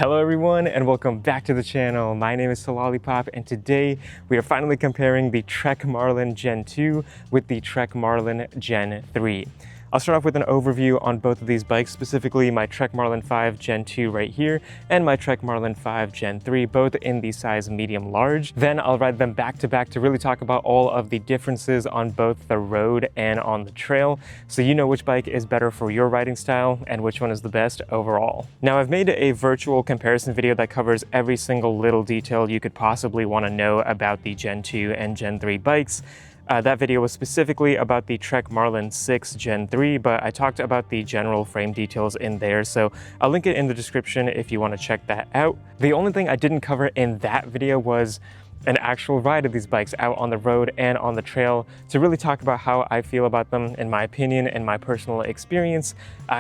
Hello everyone and welcome back to the channel. My name is Lollipop and today we are finally comparing the Trek Marlin Gen 2 with the Trek Marlin Gen 3. I'll start off with an overview on both of these bikes, specifically my Trek Marlin 5 Gen 2 right here and my Trek Marlin 5 Gen 3, both in the size medium large. Then I'll ride them back to back to really talk about all of the differences on both the road and on the trail, so you know which bike is better for your riding style and which one is the best overall. Now I've made a virtual comparison video that covers every single little detail you could possibly want to know about the Gen 2 and Gen 3 bikes. That video was specifically about the Trek Marlin 6 Gen 3, but I talked about the general frame details in there, so I'll link it in the description if you want to check that out. The only thing I didn't cover in that video was an actual ride of these bikes out on the road and on the trail to really talk about how I feel about them, in my opinion and my personal experience,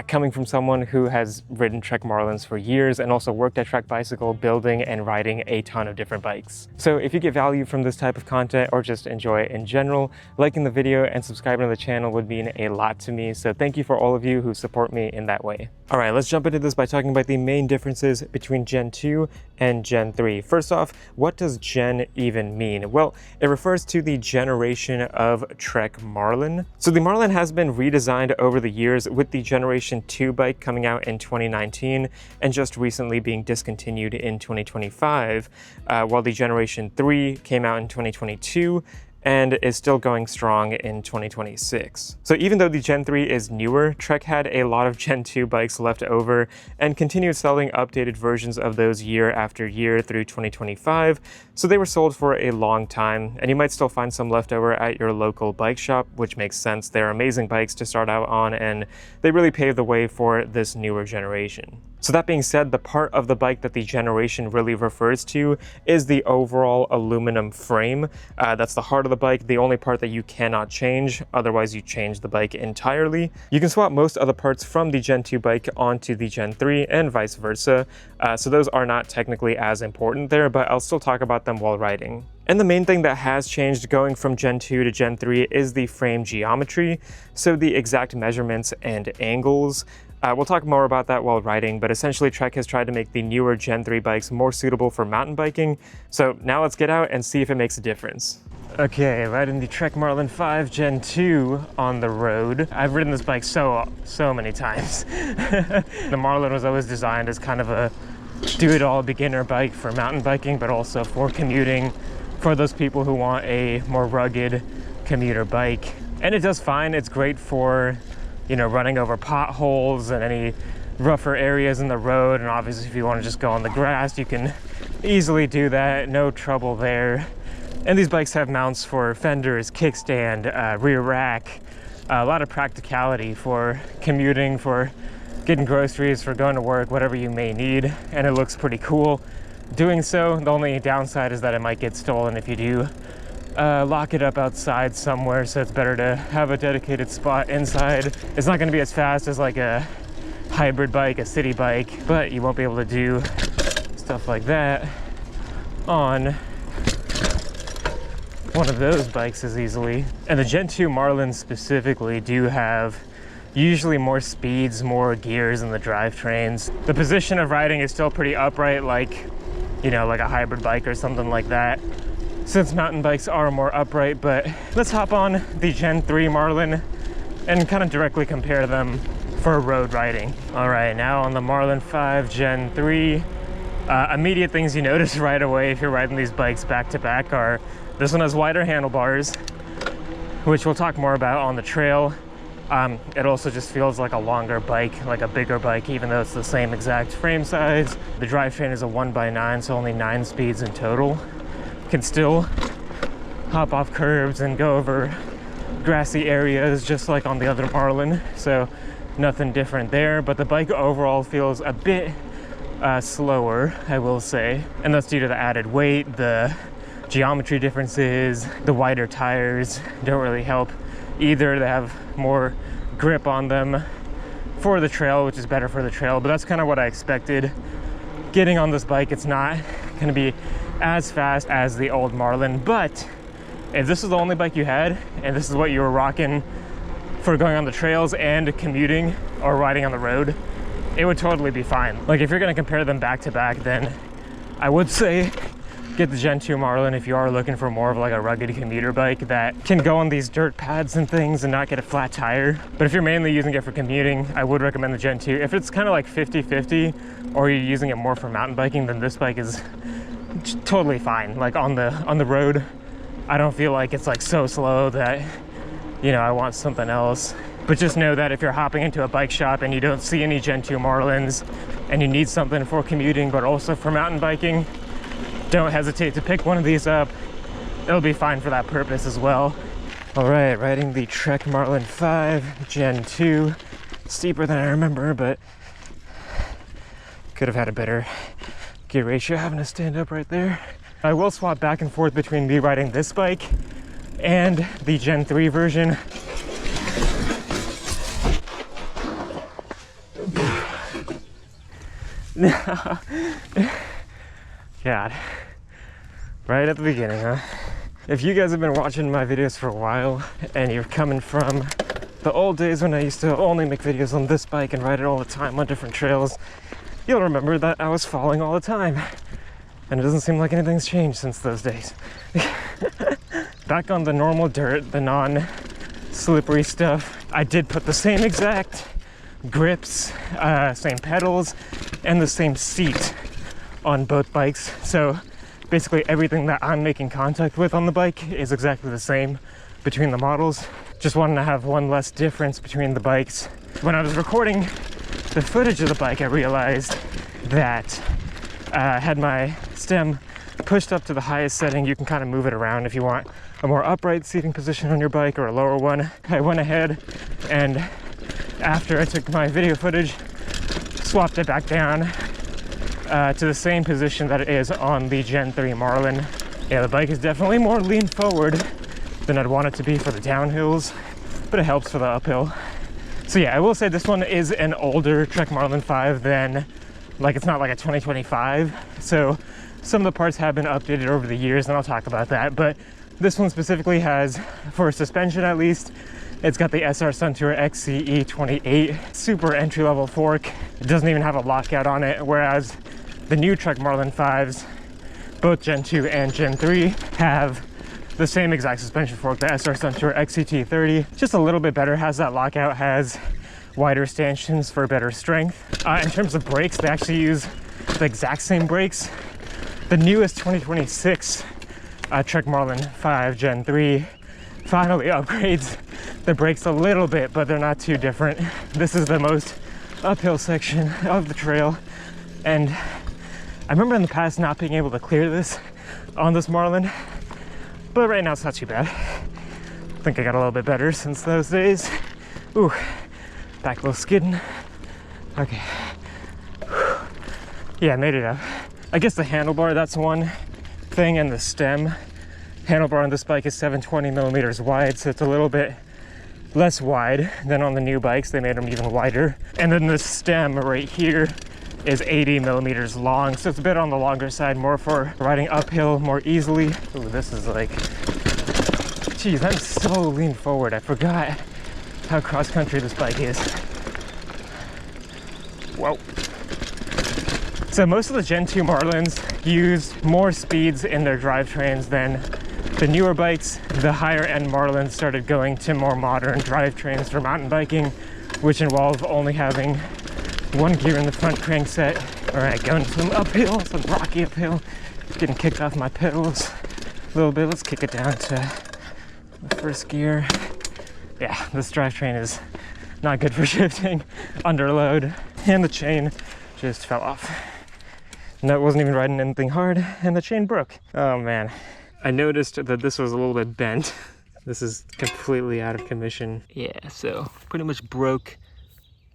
coming from someone who has ridden Trek Marlins for years and also worked at Trek Bicycle building and riding a ton of different bikes. So if you get value from this type of content or just enjoy it in general, liking the video and subscribing to the channel would mean a lot to me, so thank you for all of you who support me in that way. Alright, let's jump into this by talking about the main differences between Gen 2 and Gen 3. First off, what does Gen even mean? Well, it refers to the generation of Trek Marlin. So the Marlin has been redesigned over the years, with the Generation 2 bike coming out in 2019 and just recently being discontinued in 2025, while the Generation 3 came out in 2022 and is still going strong in 2026. So even though the Gen 3 is newer, Trek had a lot of Gen 2 bikes left over and continued selling updated versions of those year after year through 2025, so they were sold for a long time, and you might still find some left over at your local bike shop, which makes sense. They're amazing bikes to start out on, and they really paved the way for this newer generation. So that being said, the part of the bike that the generation really refers to is the overall aluminum frame. That's the heart of the bike, the only part that you cannot change, otherwise you change the bike entirely. You can swap most other parts from the Gen 2 bike onto the Gen 3 and vice versa, so those are not technically as important there, but I'll still talk about them while riding. And the main thing that has changed going from Gen 2 to Gen 3 is the frame geometry, so the exact measurements and angles. We'll talk more about that while riding, but essentially Trek has tried to make the newer Gen 3 bikes more suitable for mountain biking. So now let's get out and see if it makes a difference. Okay, riding the Trek Marlin 5 Gen 2 on the road. I've ridden this bike so many times. The Marlin was always designed as kind of a do-it-all beginner bike for mountain biking, but also for commuting, for those people who want a more rugged commuter bike. And it does fine. It's great for, you know, running over potholes and any rougher areas in the road, and obviously if you want to just go on the grass, you can easily do that, no trouble there. And these bikes have mounts for fenders, kickstand, rear rack, a lot of practicality for commuting, for getting groceries, for going to work, whatever you may need, and it looks pretty cool doing so. The only downside is that it might get stolen if you do lock it up outside somewhere, so it's better to have a dedicated spot inside. It's not going to be as fast as like a hybrid bike, a city bike, but you won't be able to do stuff like that on one of those bikes as easily. And the Gen 2 Marlins specifically do have usually more speeds, more gears in the drivetrains. The position of riding is still pretty upright, like, you know, like a hybrid bike or something like that, since mountain bikes are more upright. But let's hop on the Gen 3 Marlin and kind of directly compare them for road riding. All right, now on the Marlin 5 Gen 3, immediate things you notice right away if you're riding these bikes back to back are this one has wider handlebars, which we'll talk more about on the trail. It also just feels like a longer bike, like a bigger bike, even though it's the same exact frame size. The drivetrain is a 1x9, so only 9 speeds in total. Can still hop off curbs and go over grassy areas just like on the other Marlin, so nothing different there. But the bike overall feels a bit slower, I will say, and that's due to the added weight, the geometry differences. The wider tires don't really help either. They have more grip on them for the trail, which is better for the trail, but that's kind of what I expected getting on this bike. It's not going to be as fast as the old Marlin, but if this is the only bike you had and this is what you were rocking for going on the trails and commuting or riding on the road, it would totally be fine. Like if you're gonna compare them back to back, then I would say get the Gen 2 Marlin if you are looking for more of like a rugged commuter bike that can go on these dirt pads and things and not get a flat tire. But if you're mainly using it for commuting, I would recommend the Gen 2. If it's kind of like 50-50 or you're using it more for mountain biking, then this bike is totally fine. Like on the road, I don't feel like it's like so slow that, you know, I want something else. But just know that if you're hopping into a bike shop and you don't see any Gen 2 Marlins and you need something for commuting but also for mountain biking, don't hesitate to pick one of these up. It'll be fine for that purpose as well. All right, riding the Trek Marlin 5 Gen 2. Steeper than I remember, but could have had a better gear ratio having to stand up right there. I will swap back and forth between me riding this bike and the Gen 3 version. God, right at the beginning, huh? If you guys have been watching my videos for a while and you're coming from the old days when I used to only make videos on this bike and ride it all the time on different trails, you'll remember that I was falling all the time. And it doesn't seem like anything's changed since those days. Back on the normal dirt, the non-slippery stuff, I did put the same exact grips, same pedals, and the same seat on both bikes. So basically everything that I'm making contact with on the bike is exactly the same between the models. Just wanted to have one less difference between the bikes. When I was recording the footage of the bike, I realized that I had my stem pushed up to the highest setting. You can kind of move it around if you want a more upright seating position on your bike or a lower one. I went ahead and after I took my video footage, swapped it back down to the same position that it is on the Gen 3 Marlin. Yeah, the bike is definitely more lean forward than I'd want it to be for the downhills, but it helps for the uphill. So yeah, I will say this one is an older Trek Marlin 5 than, like, it's not like a 2025. So some of the parts have been updated over the years, and I'll talk about that. But this one specifically has, for suspension at least, it's got the SR Suntour XCE 28 super entry-level fork. It doesn't even have a lockout on it, whereas the new Trek Marlin 5s, both Gen 2 and Gen 3, have the same exact suspension fork, the SR Suntour XCT 30. Just a little bit better, has that lockout, has wider stanchions for better strength. In terms of brakes, they actually use the exact same brakes. The newest 2026 Trek Marlin 5 Gen 3 finally upgrades the brakes a little bit, but they're not too different. This is the most uphill section of the trail, and I remember in the past not being able to clear this on this Marlin, but right now it's not too bad. I think I got a little bit better since those days. Ooh, back a little skidding. Okay. Yeah, I made it up. I guess the handlebar, that's one thing, and the stem. Handlebar on this bike is 720 millimeters wide, so it's a little bit less wide than on the new bikes. They made them even wider. And then the stem right here is 80 millimeters long, so it's a bit on the longer side, more for riding uphill more easily. Ooh, this is like, geez, I'm so lean forward. I forgot how cross-country this bike is. Whoa. So most of the Gen 2 Marlins use more speeds in their drivetrains than the newer bikes. The higher end Marlins started going to more modern drivetrains for mountain biking, which involve only having one gear in the front crankset. All right, going some uphill, some rocky uphill. Getting kicked off my pedals a little bit. Let's kick it down to the first gear. Yeah, this drivetrain is not good for shifting under load. And the chain just fell off. And that wasn't even riding anything hard, and the chain broke. Oh man. I noticed that this was a little bit bent. This is completely out of commission. Yeah, so pretty much broke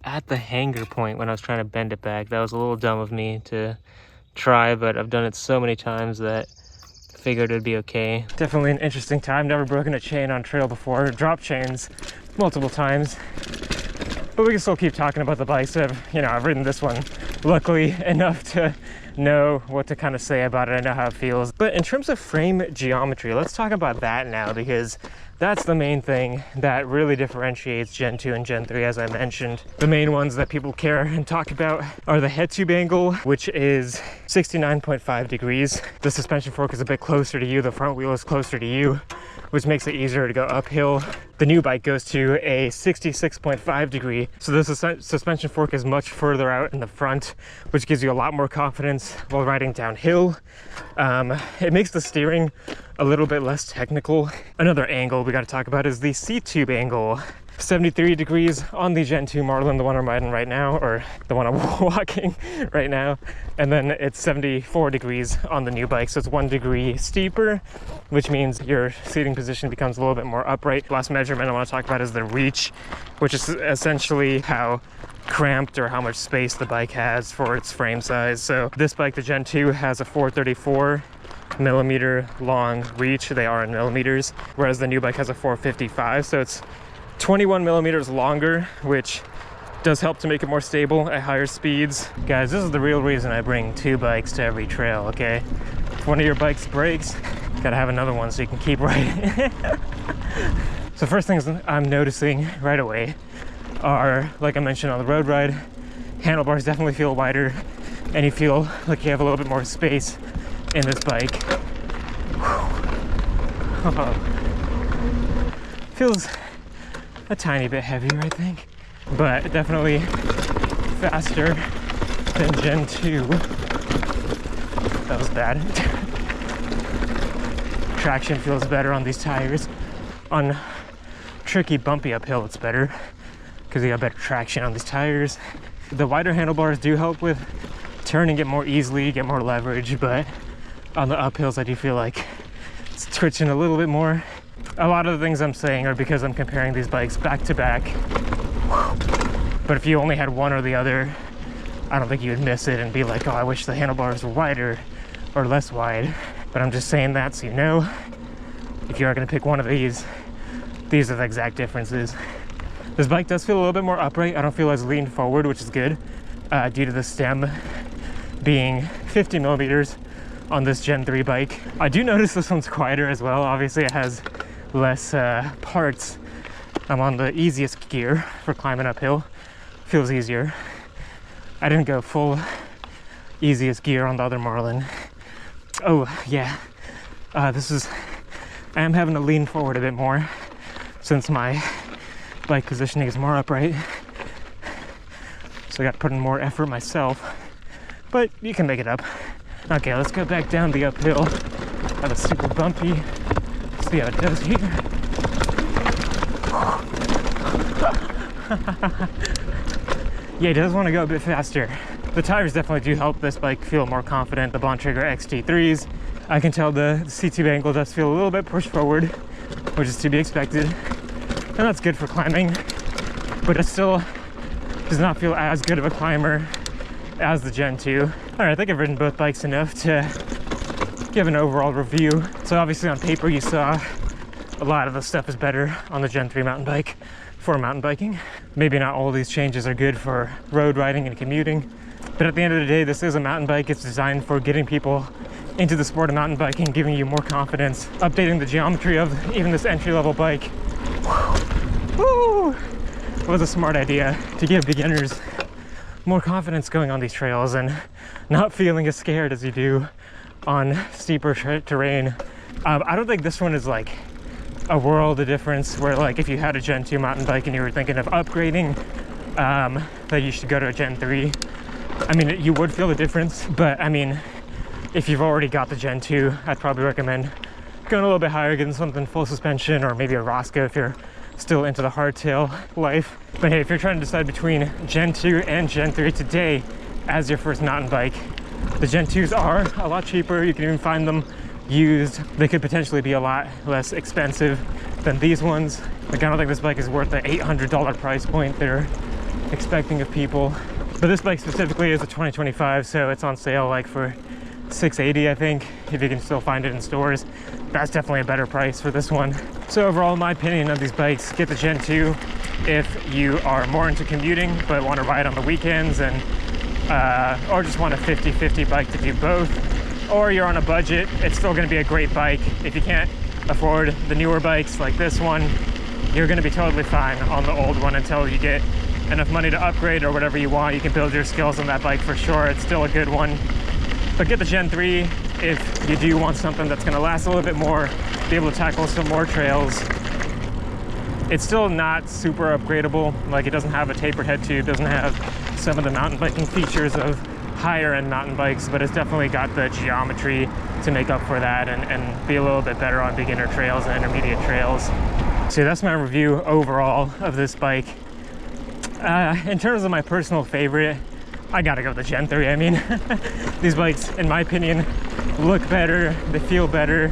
at the hanger point when I was trying to bend it back. That was a little dumb of me to try, but I've done it so many times that I figured it'd be okay. Definitely an interesting time. Never broken a chain on trail before. Dropped chains multiple times. But we can still keep talking about the bike. So, I've ridden this one luckily enough to know what to kind of say about it. I know how it feels. But in terms of frame geometry, let's talk about that now, because That's the main thing that really differentiates Gen 2 and Gen 3, as I mentioned. The main ones that people care and talk about are the head tube angle, which is 69.5 degrees. The suspension fork is a bit closer to you, the front wheel is closer to you, which makes it easier to go uphill. The new bike goes to a 66.5 degree, so the suspension fork is much further out in the front, which gives you a lot more confidence while riding downhill. It makes the steering a little bit less technical. Another angle we got to talk about is the seat tube angle. 73 degrees on the Gen 2 Marlin, the one I'm riding right now, or the one I'm walking right now, and then it's 74 degrees on the new bike, so it's 1 degree steeper, which means your seating position becomes a little bit more upright. Last measurement I want to talk about is the reach, which is essentially how cramped or how much space the bike has for its frame size. So this bike, the Gen 2, has a 434 millimeter long reach. They are in millimeters, whereas the new bike has a 455, so it's 21 millimeters longer, which does help to make it more stable at higher speeds. Guys, this is the real reason I bring 2 bikes to every trail, okay? If one of your bikes breaks, you gotta have another one so you can keep riding. So first things I'm noticing right away are, like I mentioned on the road ride, handlebars definitely feel wider, and you feel like you have a little bit more space in this bike. Feels a tiny bit heavier, I think, but definitely faster than Gen 2. That was bad. Traction feels better on these tires. On tricky, bumpy uphill, it's better because you got better traction on these tires. The wider handlebars do help with turning it more easily, get more leverage, but on the uphills I do feel like it's twitching a little bit more. A lot of the things I'm saying are because I'm comparing these bikes back to back. But if you only had one or the other, I don't think you would miss it and be like, oh, I wish the handlebars were wider or less wide. But I'm just saying that so you know, if you are gonna pick one of these are the exact differences. This bike does feel a little bit more upright. I don't feel as leaned forward, which is good, due to the stem being 50 millimeters on this Gen 3 bike. I do notice this one's quieter as well. Obviously it has less parts. I'm on the easiest gear for climbing uphill. Feels easier. I didn't go full easiest gear on the other Marlin. Oh yeah, I am having to lean forward a bit more since my bike positioning is more upright. So I got to put in more effort myself, but you can make it up. Okay, let's go back down the uphill. That was super bumpy. Let's see how it does here. Yeah, it does want to go a bit faster. The tires definitely do help this bike feel more confident. The Bontrager XT3s, I can tell the seat tube angle does feel a little bit pushed forward, which is to be expected. And that's good for climbing, but it still does not feel as good of a climber as the Gen 2. All right, I think I've ridden both bikes enough to give an overall review. So obviously on paper you saw a lot of the stuff is better on the Gen 3 mountain bike for mountain biking. Maybe not all of these changes are good for road riding and commuting, but at the end of the day, this is a mountain bike. It's designed for getting people into the sport of mountain biking, giving you more confidence, updating the geometry of even this entry-level bike. Woo! It was a smart idea to give beginners more confidence going on these trails and not feeling as scared as you do on steeper terrain. I don't think this one is like a world of difference where, like, if you had a Gen 2 mountain bike and you were thinking of upgrading, that you should go to a Gen 3. I mean, you would feel the difference, but I mean, if you've already got the Gen 2, I'd probably recommend going a little bit higher, getting something full suspension, or maybe a Roscoe if you're still into the hardtail life. But hey, if you're trying to decide between Gen 2 and Gen 3 today as your first mountain bike, the Gen 2s are a lot cheaper. You can even find them used. They could potentially be a lot less expensive than these ones. Like, I don't think this bike is worth the $800 price point they're expecting of people. But this bike specifically is a 2025, so it's on sale like for $680, I think, if you can still find it in stores. That's definitely a better price for this one. So overall, my opinion of these bikes, get the Gen 2 if you are more into commuting but want to ride on the weekends, and or just want a 50-50 bike to do both, or you're on a budget. It's still going to be a great bike. If you can't afford the newer bikes like this one, you're going to be totally fine on the old one until you get enough money to upgrade or whatever you want. You can build your skills on that bike for sure. It's still a good one. But get the Gen 3 if you do want something that's going to last a little bit more, be able to tackle some more trails. It's still not super upgradable. Like, it doesn't have a tapered head tube, doesn't have some of the mountain biking features of higher end mountain bikes, but it's definitely got the geometry to make up for that and be a little bit better on beginner trails and intermediate trails. So that's my review overall of this bike. In terms of my personal favorite, I gotta go with the Gen 3. I mean, these bikes, in my opinion, look better, they feel better,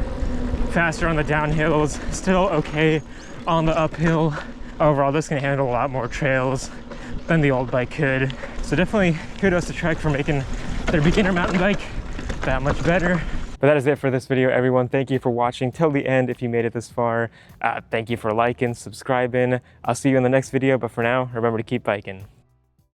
faster on the downhills, still okay on the uphill. Overall, this can handle a lot more trails than the old bike could. So definitely kudos to Trek for making their beginner mountain bike that much better. But that is it for this video, everyone. Thank you for watching till the end if you made it this far. Thank you for liking, subscribing. I'll see you in the next video, but for now, remember to keep biking.